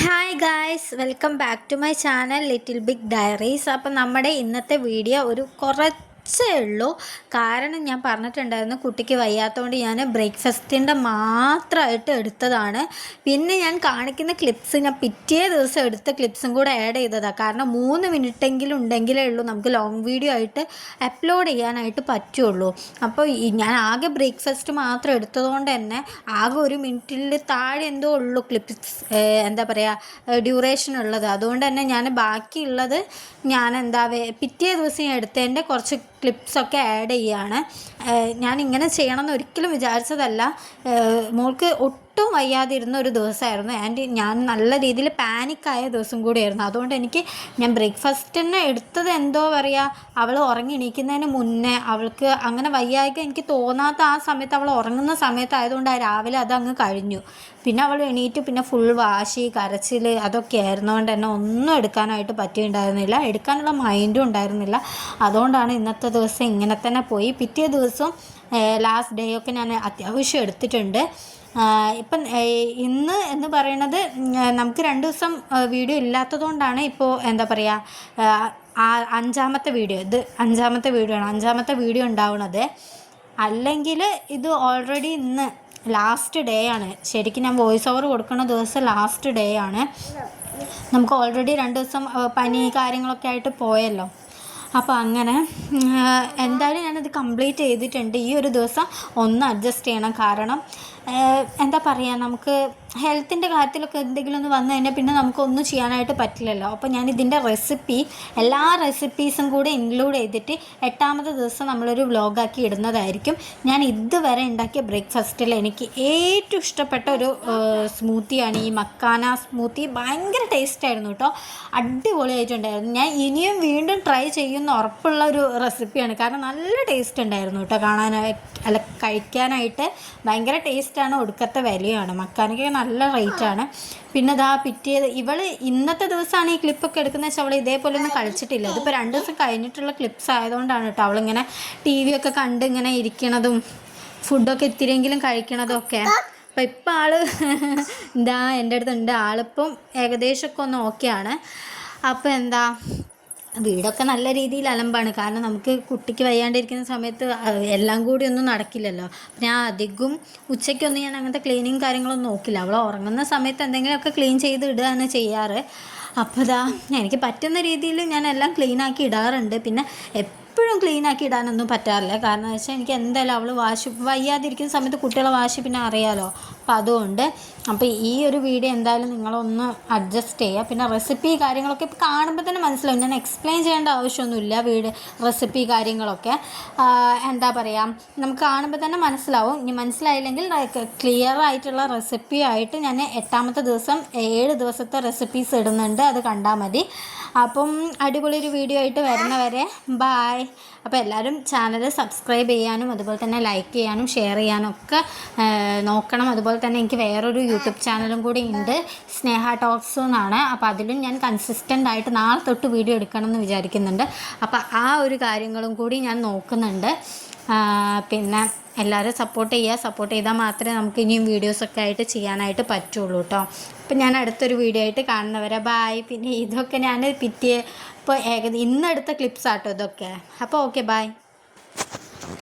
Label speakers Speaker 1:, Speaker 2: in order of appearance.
Speaker 1: Hi guys, welcome back to my channel little big diaries. അപ്പം നമ്മുടെ ഇന്നത്തെ video ഒരു കുറച്ചേ ഉള്ളൂ. കാരണം ഞാൻ പറഞ്ഞിട്ടുണ്ടായിരുന്നു കുട്ടിക്ക് വയ്യാത്തതുകൊണ്ട് ഞാൻ ബ്രേക്ക്ഫാസ്റ്റിൻ്റെ മാത്രമായിട്ട് എടുത്തതാണ്. പിന്നെ ഞാൻ കാണിക്കുന്ന ക്ലിപ്സ് ഞാൻ പിറ്റേ ദിവസം എടുത്ത ക്ലിപ്സും കൂടെ ആഡ് ചെയ്തതാണ്. കാരണം 3 മിനിറ്റെങ്കിലും ഉണ്ടെങ്കിലേ ഉള്ളൂ നമുക്ക് ലോങ് വീഡിയോ ആയിട്ട് അപ്ലോഡ് ചെയ്യാനായിട്ട് പറ്റുള്ളൂ. അപ്പോൾ ഞാൻ ആകെ ബ്രേക്ക്ഫാസ്റ്റ് മാത്രം എടുത്തതുകൊണ്ട് തന്നെ ആകെ 1 മിനിറ്റിൽ താഴെ എന്തോ ഉള്ളൂ ക്ലിപ്സ്, എന്താ പറയുക, ഡ്യൂറേഷൻ ഉള്ളത്. അതുകൊണ്ട് തന്നെ ഞാൻ ബാക്കിയുള്ളത് ഞാൻ പിറ്റേ ദിവസം ഞാൻ എടുത്തതിൻ്റെ കുറച്ച് ക്ലിപ്സൊക്കെ ആഡ് ചെയ്യുകയാണ്. ഞാൻ ഇങ്ങനെ ചെയ്യണമെന്ന് ഒരിക്കലും വിചാരിച്ചതല്ല. മോൾക്ക് ഒട്ടും വയ്യാതിരുന്ന ഒരു ദിവസമായിരുന്നു ആൻഡ് ഞാൻ നല്ല രീതിയിൽ പാനിക്കായ ദിവസം കൂടിയായിരുന്നു. അതുകൊണ്ട് ഞാൻ ബ്രേക്ക്ഫാസ്റ്റിന് എടുത്തത് എന്തോ പറയുക, അവൾ ഉറങ്ങി എണീക്കുന്നതിന് മുന്നേ അവൾക്ക് അങ്ങനെ വയ്യായ്ക എനിക്ക് തോന്നാത്ത ആ സമയത്ത് അവൾ ഉറങ്ങുന്ന സമയത്തായതുകൊണ്ട് രാവിലെ അതങ്ങ് കഴിഞ്ഞു. പിന്നെ അവൾ എണീറ്റ് പിന്നെ ഫുൾ വാശി കരച്ചിൽ അതൊക്കെ ആയിരുന്നുകൊണ്ട് തന്നെ ഒന്നും എടുക്കാനായിട്ട് പറ്റിയിട്ടുണ്ടായിരുന്നില്ല, എടുക്കാനുള്ള മൈൻഡും ഉണ്ടായിരുന്നില്ല. അതുകൊണ്ടാണ് ഇന്നത്തെ ദിവസം ഇങ്ങനെ തന്നെ പോയി. പിറ്റേ ദിവസം ലാസ്റ്റ് ഡേ ഒക്കെ ഞാൻ അത്യാവശ്യം എടുത്തിട്ടുണ്ട്. ഇപ്പം ഇന്ന് എന്ന് പറയുന്നത് നമുക്ക് 2 ദിവസം വീഡിയോ ഇല്ലാത്തതുകൊണ്ടാണ് ഇപ്പോൾ എന്താ പറയുക, അഞ്ചാമത്തെ വീഡിയോ ആണ്. അഞ്ചാമത്തെ വീഡിയോ ഉണ്ടാവുന്നത്. അല്ലെങ്കിൽ ഇത് ഓൾറെഡി ഇന്ന് ലാസ്റ്റ് ഡേ ആണ്. ശരിക്കും ഞാൻ വോയിസ് ഓവർ കൊടുക്കുന്ന ദിവസം ലാസ്റ്റ് ഡേ ആണ്. നമുക്ക് ഓൾറെഡി 2 ദിവസം പനി കാര്യങ്ങളൊക്കെ ആയിട്ട് പോയല്ലോ. അപ്പോൾ അങ്ങനെ എന്തായാലും ഞാനത് കംപ്ലീറ്റ് ചെയ്തിട്ടുണ്ട്. ഈ ഒരു ദിവസം ഒന്ന് അഡ്ജസ്റ്റ് ചെയ്യണം. കാരണം എന്താ പറയുക, നമുക്ക് ഹെൽത്തിൻ്റെ കാര്യത്തിലൊക്കെ എന്തെങ്കിലും ഒന്ന് വന്നു കഴിഞ്ഞാൽ പിന്നെ നമുക്കൊന്നും ചെയ്യാനായിട്ട് പറ്റില്ലല്ലോ. അപ്പോൾ ഞാൻ ഇതിൻ്റെ എല്ലാ റെസിപ്പീസും കൂടെ ഇൻക്ലൂഡ് ചെയ്തിട്ട് 8ാമത്തെ ദിവസം നമ്മളൊരു വ്ലോഗാക്കി ഇടുന്നതായിരിക്കും. ഞാൻ ഇതുവരെ ഉണ്ടാക്കിയ ബ്രേക്ക്ഫാസ്റ്റിൽ എനിക്ക് ഏറ്റവും ഇഷ്ടപ്പെട്ട ഒരു സ്മൂത്തിയാണ് ഈ മക്കാന സ്മൂത്തി. ഭയങ്കര ടേസ്റ്റായിരുന്നു കേട്ടോ, അടിപൊളിയായിട്ടുണ്ടായിരുന്നു. ഞാൻ ഇനിയും വീണ്ടും ട്രൈ ചെയ്യുന്ന ഉറപ്പുള്ള ഒരു റെസിപ്പിയാണ്. കാരണം നല്ല ടേസ്റ്റ് ഉണ്ടായിരുന്നു കേട്ടോ, കഴിക്കാനായിട്ട് ഭയങ്കര ടേസ്റ്റാണ്, ഒടുക്കത്തെ വിലയാണ്. മക്കാനയ്ക്ക് നല്ല റേറ്റാണ്. പിന്നെ ഇവൾ ഇന്നത്തെ ദിവസമാണ് ഈ ക്ലിപ്പൊക്കെ എടുക്കുന്നത് വെച്ചാൽ അവൾ ഇതേപോലെ ഒന്നും കഴിച്ചിട്ടില്ല. ഇതിപ്പോൾ 2 ദിവസം കഴിഞ്ഞിട്ടുള്ള ക്ലിപ്സ് ആയതുകൊണ്ടാണ് കേട്ടോ അവളിങ്ങനെ TV ഒക്കെ കണ്ട് ഇങ്ങനെ ഇരിക്കണതും ഫുഡൊക്കെ ഇത്തിരിയെങ്കിലും കഴിക്കണതും ഒക്കെ. അപ്പോൾ ഇപ്പം എൻ്റെ അടുത്തുണ്ട്. ആളിപ്പം ഏകദേശമൊക്കെ ഒന്ന് ഓക്കെയാണ്. അപ്പോൾ വീടൊക്കെ നല്ല രീതിയിൽ അലമ്പാണ്. കാരണം നമുക്ക് കുട്ടിക്ക് വയ്യാണ്ടിരിക്കുന്ന സമയത്ത് എല്ലാം കൂടി ഒന്നും നടക്കില്ലല്ലോ. ഞാൻ അധികം ഉച്ചയ്ക്കൊന്നും ഞാൻ അങ്ങനത്തെ ക്ലീനിങ് കാര്യങ്ങളൊന്നും നോക്കില്ല. അവൾ ഉറങ്ങുന്ന സമയത്ത് എന്തെങ്കിലുമൊക്കെ ക്ലീൻ ചെയ്ത് ഇടുകയാണ് ചെയ്യാറ്. അപ്പോൾ എനിക്ക് പറ്റുന്ന രീതിയിൽ ഞാൻ എല്ലാം ക്ലീനാക്കി ഇടാറുണ്ട്. പിന്നെ എപ്പോഴും ക്ലീനാക്കി ഇടാനൊന്നും പറ്റാറില്ല. കാരണം എന്ന് വെച്ചാൽ എനിക്ക് എന്തായാലും അവൾ വയ്യാതിരിക്കുന്ന സമയത്ത് കുട്ടികളെ വാശി പിന്നെ അറിയാലോ. അപ്പോൾ അതുകൊണ്ട് ഈ ഒരു വീഡിയോ എന്തായാലും നിങ്ങളൊന്ന് അഡ്ജസ്റ്റ് ചെയ്യുക. പിന്നെ റെസിപ്പി കാര്യങ്ങളൊക്കെ ഇപ്പോൾ കാണുമ്പോൾ തന്നെ മനസ്സിലാവും. ഞാൻ എക്സ്പ്ലെയിൻ ചെയ്യേണ്ട ആവശ്യമൊന്നുമില്ല. റെസിപ്പി കാര്യങ്ങളൊക്കെ എന്താ പറയുക, നമുക്ക് കാണുമ്പോൾ തന്നെ മനസ്സിലാവും. ഇനി മനസ്സിലായില്ലെങ്കിൽ ക്ലിയർ ആയിട്ടുള്ള റെസിപ്പി ആയിട്ട് ഞാൻ 8ാമത്തെ ദിവസം 7 ദിവസത്തെ റെസിപ്പീസ് ഇടുന്നുണ്ട്, അത് കണ്ടാൽ മതി. അപ്പം അടിപൊളി ഒരു വീഡിയോ ആയിട്ട് വരുന്നവരെ ബായ്. അപ്പോൾ എല്ലാവരും ചാനൽ സബ്സ്ക്രൈബ് ചെയ്യാനും അതുപോലെ തന്നെ ലൈക്ക് ചെയ്യാനും ഷെയർ ചെയ്യാനും ഒക്കെ നോക്കണം. അതുപോലെ തന്നെ എനിക്ക് വേറൊരു യൂട്യൂബ് ചാനലും കൂടി ഉണ്ട്, സ്നേഹ ടോക്സ് എന്നാണ്. അപ്പോൾ അതിലും ഞാൻ കൺസിസ്റ്റൻ്റ് ആയിട്ട് നാളെ തൊട്ട് വീഡിയോ എടുക്കണം എന്ന് വിചാരിക്കുന്നുണ്ട്. അപ്പോൾ ആ ഒരു കാര്യങ്ങളും കൂടി ഞാൻ നോക്കുന്നുണ്ട്. പിന്നെ എല്ലാവരും സപ്പോർട്ട് ചെയ്താൽ മാത്രമേ നമുക്ക് ഇനിയും വീഡിയോസൊക്കെ ആയിട്ട് ചെയ്യാനായിട്ട് പറ്റുള്ളൂ കേട്ടോ. അപ്പം ഞാൻ അടുത്തൊരു വീഡിയോ ആയിട്ട് കാണുന്നവരെ ബായ്. പിന്നെ ഇതൊക്കെ ഞാൻ ഇപ്പോൾ ഇന്നെടുത്ത ക്ലിപ്സാട്ടോ ഇതൊക്കെ. അപ്പോൾ ഓക്കെ, ബായ്.